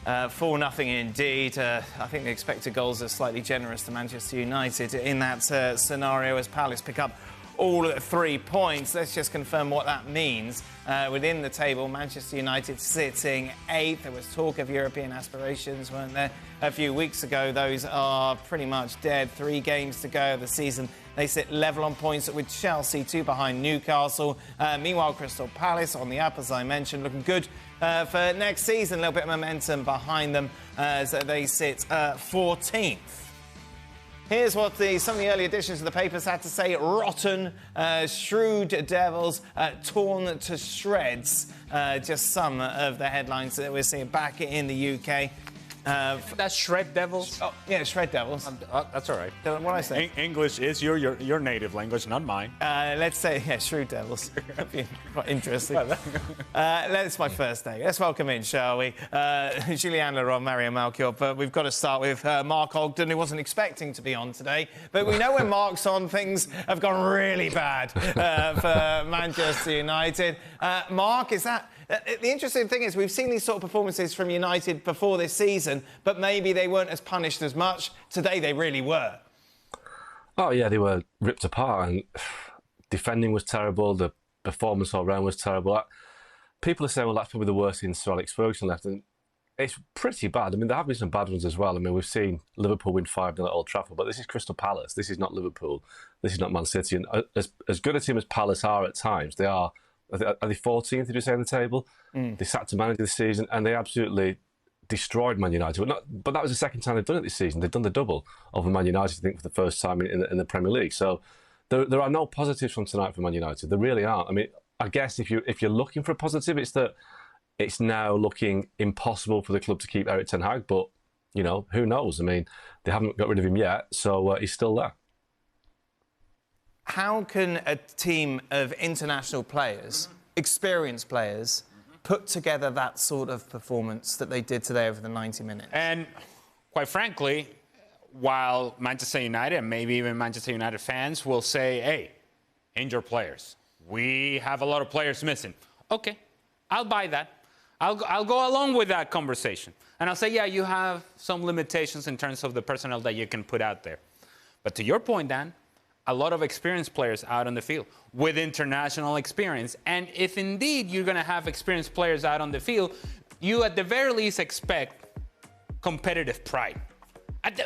4-0 indeed. I think the expected goals are slightly generous to Manchester United in that scenario as Palace pick up all 3 points. Let's just confirm what that means. Within the table, Manchester United sitting 8th. There was talk of European aspirations, weren't there, a few weeks ago. Those are pretty much dead. 3 games to go of the season. They sit level on points with Chelsea, 2 behind Newcastle. Meanwhile, Crystal Palace on the up, as I mentioned, looking good for next season. A little bit of momentum behind them as they sit 14th. Here's what some of the early editions of the papers had to say. Rotten, shrewd devils, torn to shreds. Just some of the headlines that we're seeing back in the UK. That's shred devils? Oh, yeah, shred devils. That's all right. What I say? English is your native language, not mine. Let's say, yeah, shrewd devils. That'd be quite interesting. That's my first day. Let's welcome in, shall we? Julien Laurent, Mario Malchior. But we've got to start with Mark Ogden, who wasn't expecting to be on today. But we know when Mark's on, things have gone really bad for Manchester United. Mark, is that... The interesting thing is we've seen these sort of performances from United before this season, but maybe they weren't as punished as much. Today they really were. Oh, yeah, they were ripped apart, and defending was terrible, the performance all round was terrible. People are saying, well, that's probably the worst since Sir Alex Ferguson left, and it's pretty bad. I mean, there have been some bad ones as well. I mean, we've seen Liverpool win 5-0 at Old Trafford, but this is Crystal Palace. This is not Liverpool. This is not Man City. And as good a team as Palace are at times, they are they 14th, did you say, on the table? They sacked a manager this season, and they absolutely destroyed Man United. But that was the second time they've done it this season. They've done the double over Man United, I think, for the first time in the Premier League. So there are no positives from tonight for Man United. There really aren't. I mean, I guess if you're looking for a positive, it's that it's now looking impossible for the club to keep Erik ten Hag. But, you know, who knows? I mean, they haven't got rid of him yet, so he's still there. How can a team of international players, experienced players, put together that sort of performance that they did today over the 90 minutes? And quite frankly, while Manchester United and maybe even Manchester United fans will say, hey, injured players, we have a lot of players missing. Okay, I'll buy that. I'll go along with that conversation. And I'll say, yeah, you have some limitations in terms of the personnel that you can put out there. But to your point, Dan, a lot of experienced players out on the field with international experience. And if indeed you're going to have experienced players out on the field, you at the very least expect competitive pride. At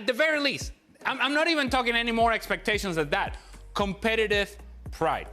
the very least. I'm not even talking any more expectations than that. Competitive pride.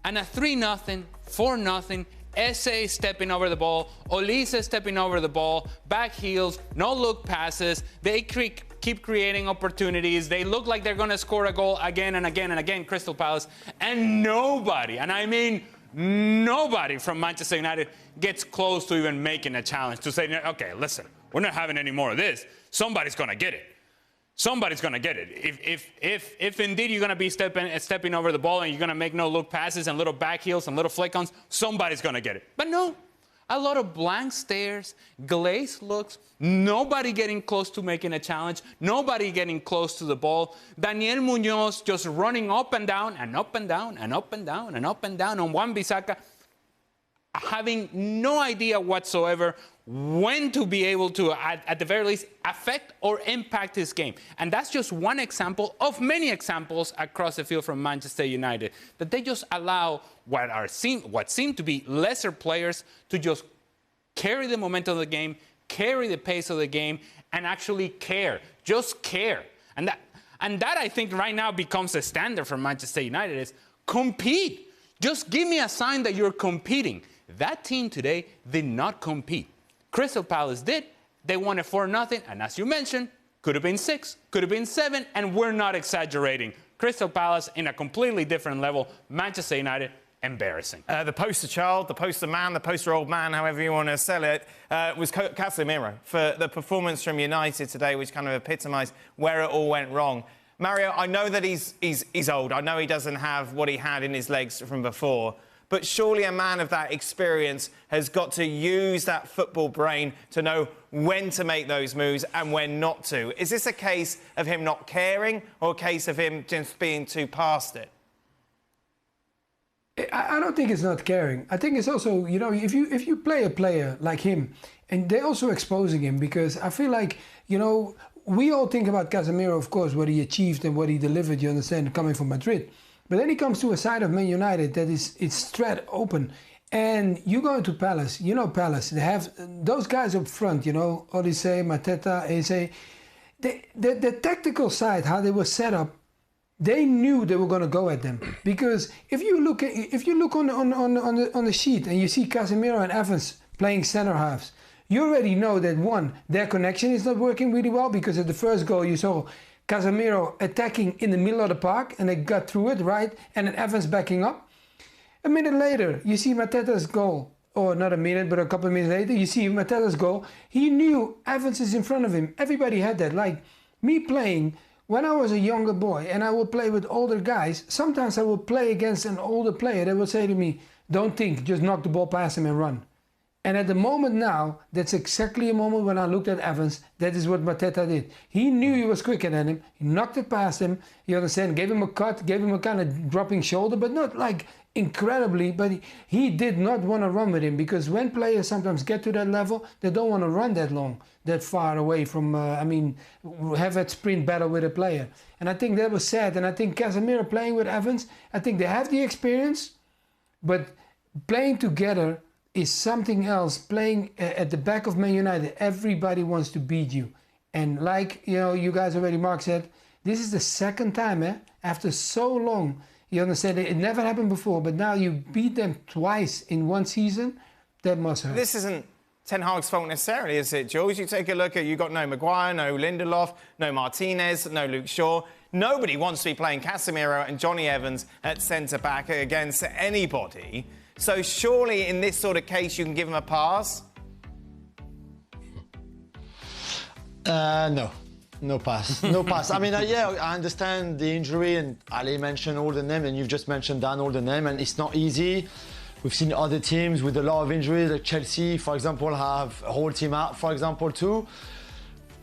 And a 3-0, 4-0, Eze stepping over the ball, Olise stepping over the ball, back heels, no look passes. They keep creating opportunities. They look like they're going to score a goal again and again and again, Crystal Palace. And nobody, and I mean nobody from Manchester United gets close to even making a challenge to say, okay, listen, we're not having any more of this. Somebody's going to get it. Somebody's going to get it. If indeed you're going to be stepping over the ball and you're going to make no-look passes and little back heels and little flick-ons, somebody's going to get it. But no, a lot of blank stares, glazed looks, nobody getting close to making a challenge, nobody getting close to the ball. Daniel Muñoz just running up and down and up and down and up and down and up and down on Wan-Bissaka, having no idea whatsoever when to be able to, at the very least, affect or impact his game. And that's just one example of many examples across the field from Manchester United, that they just allow what seem to be lesser players to just carry the momentum of the game, carry the pace of the game, and actually care. Just care. And that I think right now becomes a standard for Manchester United is compete. Just give me a sign that you're competing. That team today did not compete. Crystal Palace did. They won it 4-0, and as you mentioned, could have been 6, could have been 7, and we're not exaggerating. Crystal Palace in a completely different level. Manchester United, embarrassing. The poster child, the poster man, the poster old man, however you want to sell it, was Casemiro for the performance from United today, which kind of epitomised where it all went wrong. Mario, I know that he's old. I know he doesn't have what he had in his legs from before. But surely a man of that experience has got to use that football brain to know when to make those moves and when not to. Is this a case of him not caring or a case of him just being too past it? I don't think it's not caring. I think it's also, if you play a player like him, and they're also exposing him, because I feel like, we all think about Casemiro, of course, what he achieved and what he delivered, you understand, coming from Madrid. But then he comes to a side of Man United that it's straight open. And you go into Palace, Palace, they have those guys up front, Olise, Mateta, Eze. The tactical side, how they were set up, they knew they were going to go at them, because if you look on the sheet and you see Casemiro and Evans playing center halves, you already know that one, their connection is not working really well, because at the first goal you saw Casemiro attacking in the middle of the park and they got through it, right, and then Evans backing up. A minute later you see Mateta's goal, or not a minute but a couple of minutes later you see Mateta's goal. He knew Evans is in front of him. Everybody had that. Like me playing. When I was a younger boy and I would play with older guys, sometimes I would play against an older player that would say to me, don't think, just knock the ball past him and run. And at the moment now, that's exactly a moment when I looked at Evans, that is what Mateta did. He knew he was quicker than him, he knocked it past him, you understand, gave him a cut, gave him a kind of dropping shoulder, but not like incredibly, but he did not want to run with him, because when players sometimes get to that level, they don't want to run that long, that far away from, have that sprint battle with a player. And I think that was sad. And I think Casemiro playing with Evans, I think they have the experience, but playing together is something else. Playing at the back of Man United, everybody wants to beat you. And like, you guys already, Mark said, this is the second time, after so long. You understand, it never happened before, but now you beat them twice in one season. That must hurt. This isn't Ten Hag's fault necessarily, is it, Jules? You take a look at, you got no Maguire, no Lindelof, no Martinez, no Luke Shaw. Nobody wants to be playing Casemiro and Johnny Evans at centre-back against anybody. So surely in this sort of case you can give him a pass? No. No pass. No pass. I mean, I understand the injury, and Ali mentioned all the names, and you've just mentioned Dan all the names, and it's not easy. We've seen other teams with a lot of injuries, like Chelsea, for example, have a whole team out, for example, too.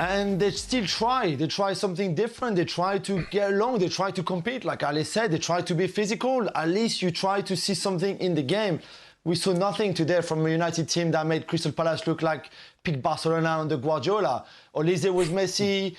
And they still try. They try something different. They try to get along. They try to compete. Like Ali said, they try to be physical. At least you try to see something in the game. We saw nothing today from a United team that made Crystal Palace look like peak Barcelona under Guardiola. Olise was Messi,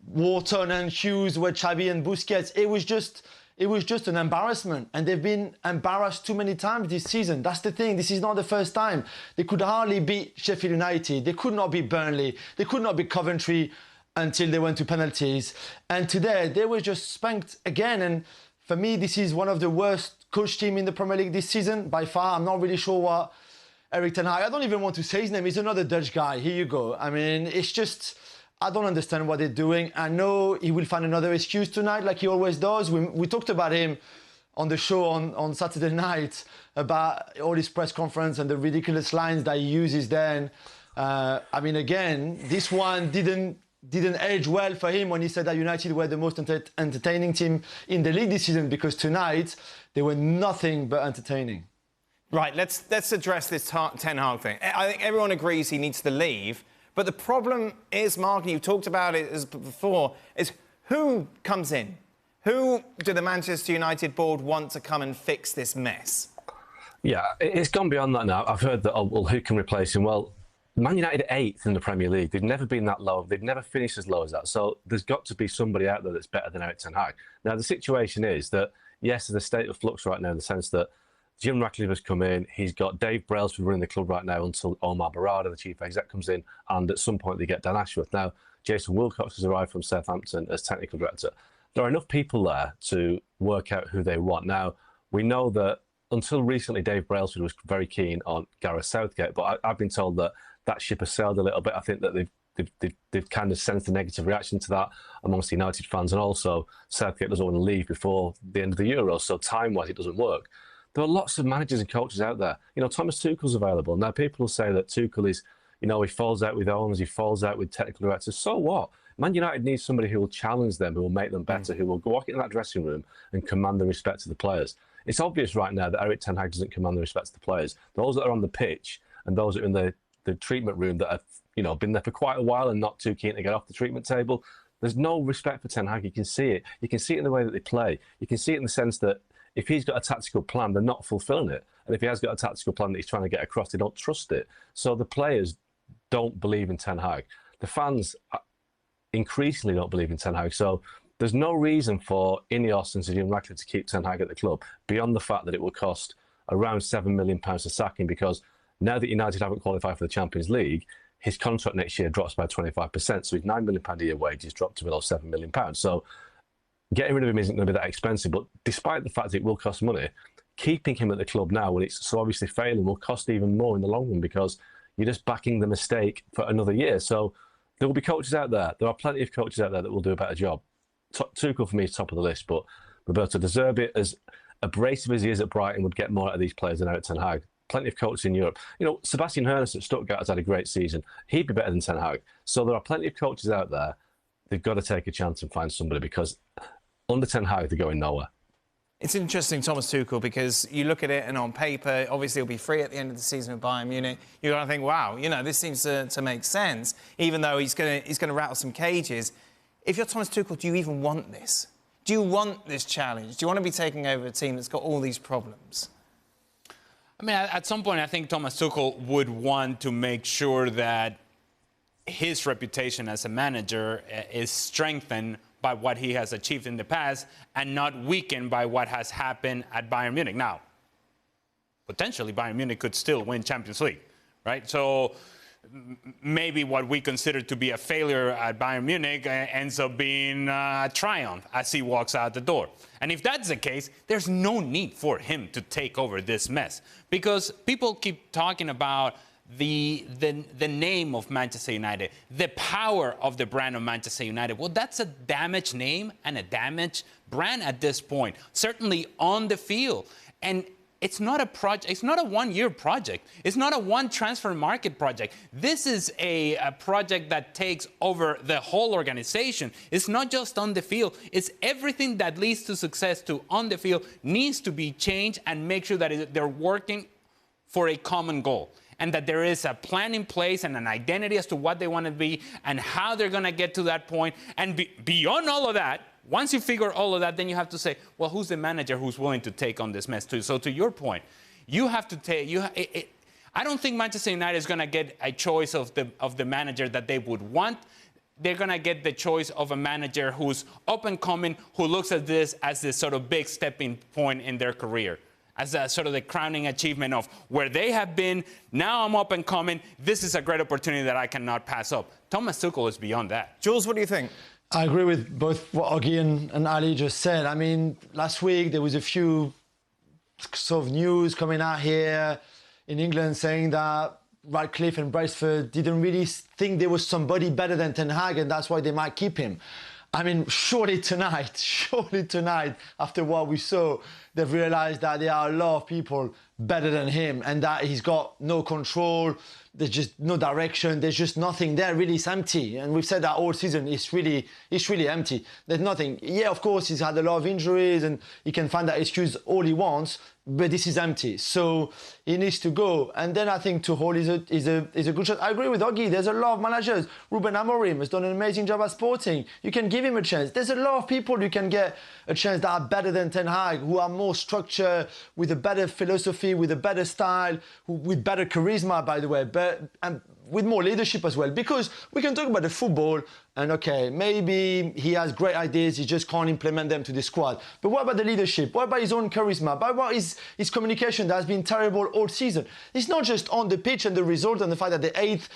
Wharton and Hughes were Xavi and Busquets. It was just an embarrassment. And they've been embarrassed too many times this season. That's the thing. This is not the first time. They could hardly beat Sheffield United. They could not beat Burnley. They could not beat Coventry until they went to penalties. And today, they were just spanked again. And for me, this is one of the worst coach team in the Premier League this season, by far. I'm not really sure what Erik ten Hag, I don't even want to say his name. He's another Dutch guy. Here you go. I mean, it's just, I don't understand what they're doing. I know he will find another excuse tonight, like he always does. We talked about him on the show on Saturday night, about all his press conference and the ridiculous lines that he uses then. I mean, again, this one didn't age well for him when he said that United were the most entertaining team in the league this season, because tonight they were nothing but entertaining. Right, let's address this Ten Hag thing. I think everyone agrees he needs to leave, but the problem is, Mark, and you talked about it as before, is who comes in? Who do the Manchester United board want to come and fix this mess? Yeah, it's gone beyond that now. I've heard that, well, who can replace him? Well, Man United are 8th in the Premier League. They've never been that low. They've never finished as low as that. So there's got to be somebody out there that's better than Erik ten Hag. Now, the situation is that, yes, there's a state of flux right now in the sense that Jim Ratcliffe has come in. He's got Dave Brailsford running the club right now until Omar Barada, the chief exec, comes in. And at some point, they get Dan Ashworth. Now, Jason Wilcox has arrived from Southampton as technical director. There are enough people there to work out who they want. Now, we know that until recently, Dave Brailsford was very keen on Gareth Southgate, but I've been told that that ship has sailed a little bit. I think that they've kind of sensed a negative reaction to that amongst the United fans, and also Southgate doesn't want to leave before the end of the Euros, so time-wise it doesn't work. There are lots of managers and coaches out there. You know, Thomas Tuchel's available. Now, people will say that Tuchel is, you know, he falls out with owners, he falls out with technical directors. So what? Man United needs somebody who will challenge them, who will make them better, who will walk into that dressing room and command the respect of the players. It's obvious right now that Erik ten Hag doesn't command the respect of the players. Those that are on the pitch and those that are in the treatment room that have, you know, been there for quite a while and not too keen to get off the treatment table, there's no respect for ten Hag. You can see it. You can see it in the way that they play. You can see it in the sense that if he's got a tactical plan, they're not fulfilling it. And if he has got a tactical plan that he's trying to get across, they don't trust it. So the players don't believe in Ten Hag. The fans increasingly don't believe in Ten Hag. So there's no reason for Ineos and Sir Jim Ratcliffe to keep Ten Hag at the club beyond the fact that it will cost around £7 million to sack him, because now that United haven't qualified for the Champions League, his contract next year drops by 25%. So his £9 million a year wages dropped to below £7 million. So getting rid of him isn't going to be that expensive. But despite the fact it will cost money, keeping him at the club now when it's so obviously failing will cost even more in the long run, because you're just backing the mistake for another year. So there will be coaches out there. There are plenty of coaches out there that will do a better job. Tuchel for me is top of the list, but Roberto De Zerbi, as abrasive as he is at Brighton, would get more out of these players than out of Ten Hag. Plenty of coaches in Europe. You know, Sebastian Hoeneß at Stuttgart has had a great season. He'd be better than Ten Hag. So there are plenty of coaches out there. They've got to take a chance and find somebody, because under Ten Hag, they're going nowhere. It's interesting, Thomas Tuchel, because you look at it and on paper, obviously he'll be free at the end of the season with Bayern Munich. You're going to think, wow, you know, this seems to make sense, even though he's going to rattle some cages. If you're Thomas Tuchel, do you even want this? Do you want this challenge? Do you want to be taking over a team that's got all these problems? I mean, at some point, I think Thomas Tuchel would want to make sure that his reputation as a manager is strengthened by what he has achieved in the past and not weakened by what has happened at Bayern Munich. Now, potentially Bayern Munich could still win Champions League, right? So maybe what we consider to be a failure at Bayern Munich ends up being a triumph as he walks out the door. And if that's the case, there's no need for him to take over this mess, because people keep talking about the name of Manchester United, the power of the brand of Manchester United. Well, that's a damaged name and a damaged brand at this point, certainly on the field. And it's not a project. It's not a one-year project. It's not a one transfer market project. This is a project that takes over the whole organization. It's not just on the field. It's everything that leads to success to on the field needs to be changed and make sure that they're working for a common goal, and that there is a plan in place and an identity as to what they want to be and how they're going to get to that point. And beyond all of that, once you figure all of that, then you have to say, well, who's the manager who's willing to take on this mess too? So to your point, you have to take. I don't think Manchester United is going to get a choice of the manager that they would want. They're going to get the choice of a manager who's up and coming, who looks at this as this sort of big stepping point in their career, as a sort of the crowning achievement of where they have been. Now I'm up and coming. This is a great opportunity that I cannot pass up. Thomas Tuchel is beyond that. Jules, what do you think? I agree with both what Oggy and Ali just said. I mean, last week there was a few sort of news coming out here in England saying that Ratcliffe and Braceford didn't really think there was somebody better than Ten Hag, and that's why they might keep him. I mean, surely tonight, after what we saw, they've realised that there are a lot of people better than him and that he's got no control, there's just no direction, there's just nothing there, really, it's empty. And we've said that all season, it's really empty. There's nothing. Yeah, of course, he's had a lot of injuries and he can find that excuse all he wants, but this is empty. So he needs to go. And then I think Tuchel is a good shot. I agree with Oggy. There's a lot of managers. Ruben Amorim has done an amazing job at Sporting. You can give him a chance. There's a lot of people you can get a chance that are better than Ten Hag, who are more structured, with a better philosophy, with a better style, with better charisma, by the way, and with more leadership as well. Because we can talk about the football, and okay, maybe he has great ideas, he just can't implement them to the squad. But what about the leadership? What about his own charisma? What about his communication that has been terrible all season? It's not just on the pitch and the result and the fact that they're 8th,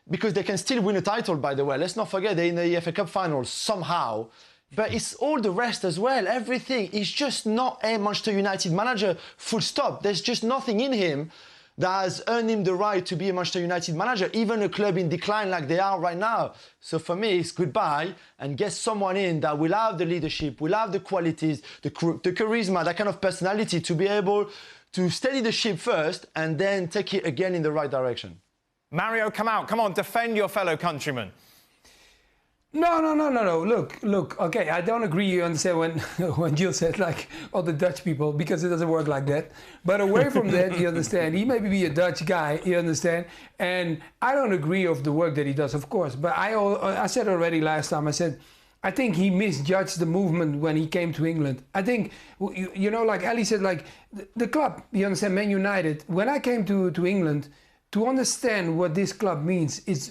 because they can still win a title, by the way. Let's not forget they're in the FA Cup final somehow. But it's all the rest as well, everything. He's just not a Manchester United manager, full stop. There's just nothing in him that has earned him the right to be a Manchester United manager, even a club in decline like they are right now. So for me, it's goodbye and get someone in that will have the leadership, will have the qualities, the charisma, that kind of personality to be able to steady the ship first and then take it again in the right direction. Mario, come out. Come on, defend your fellow countrymen. No. Look. Okay, I don't agree. You understand when Jill said like all the Dutch people, because it doesn't work like that. But away from that, you understand. He may be a Dutch guy, you understand. And I don't agree of the work that he does, of course. But I said already last time. I said I think he misjudged the movement when he came to England. I think, you know, like Ali said, like the club, you understand, Man United, when I came to England, to understand what this club means, it's